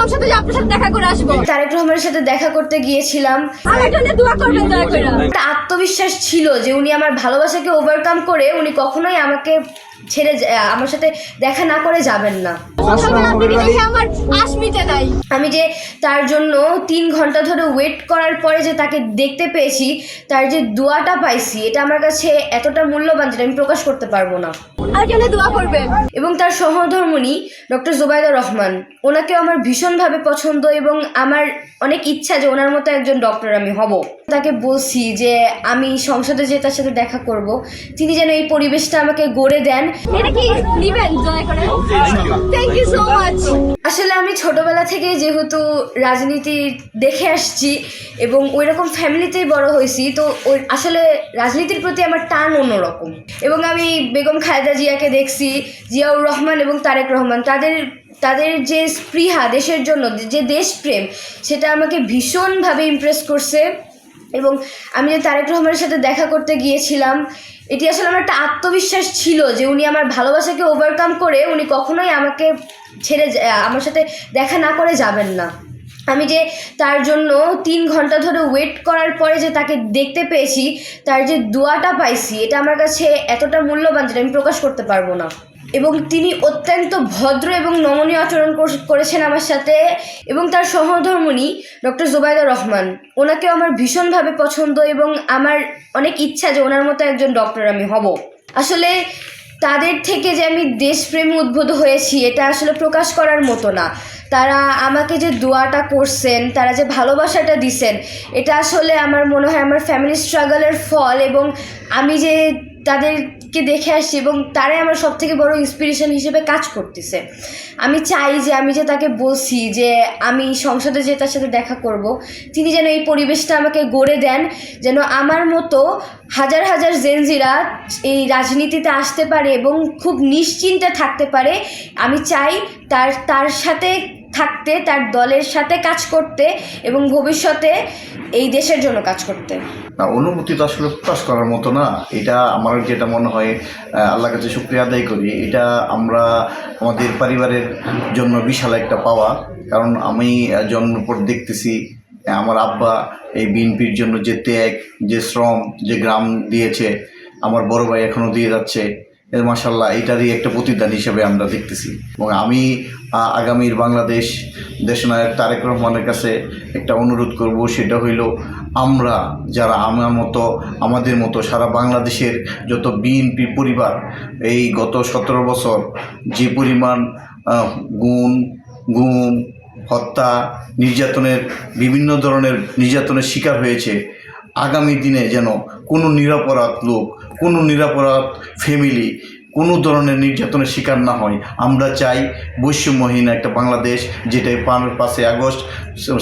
সংসদে যে আপনার সাথে দেখা করে আসবো। তারেক রহমানের সাথে দেখা করতে গিয়েছিলাম। আমার জন্য দোয়া করবেন দয়া করে। একটা আত্মবিশ্বাস ছিল যে উনি আমার ভালোবাসাকে ওভারকাম করে উনি কখনোই আমাকে ছেড়ে আমার সাথে দেখা না করে যাবেন না। আমার আশ মিটে নাই। আমি যে তার জন্য 3 ঘন্টা ধরে ওয়েট করার পরে যে তাকে দেখতে পেয়েছি, তার যে দোয়াটা পাইছি, এটা আমার কাছে এতটা মূল্যবান যেটা আমি প্রকাশ করতে পারবো না। আর জন্য দোয়া করবেন। এবং তার সহধর্মিণী ডক্টর জুবাইদা রহমান, ওনাকেও আমার ভীষণভাবে পছন্দ এবং আমার অনেক ইচ্ছা যে ওনার মতো একজন ডক্টর আমি হব। তাকে বলছি যে আমি সংসদে যে তার সাথে দেখা করব, তিনি যেন এই পরিবেশটা আমাকে গড়ে দেন। এটা কি নিবেন দয়া করে? Thank you so much. আসলে আমি ছোটবেলা থেকে যেহেতু রাজনীতি দেখে আসছি এবং ওই রকম ফ্যামিলিতেই বড় হয়েছি, তো ওই আসলে রাজনীতির প্রতি আমার টান অন্যরকম। এবং আমি বেগম খালেদা জিয়াকে দেখছি, জিয়াউর রহমান এবং তারেক রহমান, তাদের যে স্পৃহা দেশের জন্য, যে দেশপ্রেম, সেটা আমাকে ভীষণভাবে ইমপ্রেস করছে। এবং আমি যে তারেক রহমানের সাথে দেখা করতে গিয়েছিলাম, এটি আসলে আমার একটা আত্মবিশ্বাস ছিল যে উনি আমার ভালোবাসাকে ওভারকাম করে উনি কখনোই আমাকে ছেড়ে আমার সাথে দেখা না করে যাবেন না। আমি যে তার জন্য 3 ঘন্টা ধরে ওয়েট করার পরে যে তাকে দেখতে পেয়েছি, তার যে দোয়াটা পাইছি, এটা আমার কাছে এতটা মূল্যবান যেটা আমি প্রকাশ করতে পারবো না। এবং তিনি অত্যন্ত ভদ্র এবং নমনীয় আচরণ করেছেন আমার সাথে। এবং তার সহধর্মিণী ডক্টর জুবাইদা রহমান, ওনাকেও আমার ভীষণভাবে পছন্দ এবং আমার অনেক ইচ্ছা যে ওনার মতো একজন ডক্টর আমি হব। আসলে তাদের থেকে যে আমি দেশপ্রেমে উদ্বুদ্ধ হয়েছি, এটা আসলে প্রকাশ করার মতো না। তারা আমাকে যে দোয়াটা করছেন, তারা যে ভালোবাসাটা দিছেন, এটা আসলে আমার মনে হয় আমার ফ্যামিলি স্ট্রাগলের ফল। এবং আমি যে তাদেরকে দেখে আসছি এবং তারাই আমার সবথেকে বড় ইন্সপিরেশন হিসেবে কাজ করতেছে। আমি চাই যে আমি যে তাকে বলছি যে আমি সংসদে যে তার সাথে দেখা করব, তিনি যেন এই পরিবেশটা আমাকে গড়ে দেন, যেন আমার মতো হাজার হাজার জেনজিরা এই রাজনীতিতে আসতে পারে এবং খুব নিশ্চিন্তে থাকতে পারে। আমি চাই তার সাথে থাকতে, তার দলের সাথে কাজ করতে এবং ভবিষ্যতে এই দেশের জন্য কাজ করতে। না, অনুভূতি তো আসলে প্রকাশ করার মতো না। এটা আমার যেটা মনে হয়, আল্লাহর কাছে শুকরিয়া আদায় করি, এটা আমরা আমাদের পরিবারের জন্য বিশাল একটা পাওয়া। কারণ আমি জন্মের পর দেখতেছি আমার আব্বা এই বিএনপির জন্য যে ত্যাগ, যে শ্রম, যে গ্রাম দিয়েছে, আমার বড় ভাই এখনও দিয়ে যাচ্ছে। মাশাআল্লাহ, এটারই একটা প্রতিদান হিসেবে আমরা দেখতেছি। এবং আমি আগামীর বাংলাদেশ দেশনায়ক তারেক রহমানের কাছে একটা অনুরোধ করব, সেটা হইল আমরা যারা আমাদের মতো সারা বাংলাদেশের যত বিএনপি পরিবার এই গত 17 বছর যে পরিমাণ গুম, হত্যা, বিভিন্ন ধরনের নির্যাতনের শিকার হয়েছে, আগামী দিনে যেন কোনো নিরপরাধ লোক, কোনো নিরপরাধ ফ্যামিলি কোনো ধরনের নির্যাতনের শিকার না হয়। আমরা চাই বৈষম্যহীন একটা বাংলাদেশ, যেটাই 5ই আগস্ট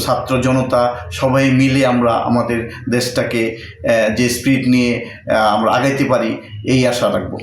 ছাত্র জনতা সবাই মিলে আমরা আমাদের দেশটাকে যে স্পিরিট নিয়ে আমরা আগাইতে পারি, এই আশা রাখবো।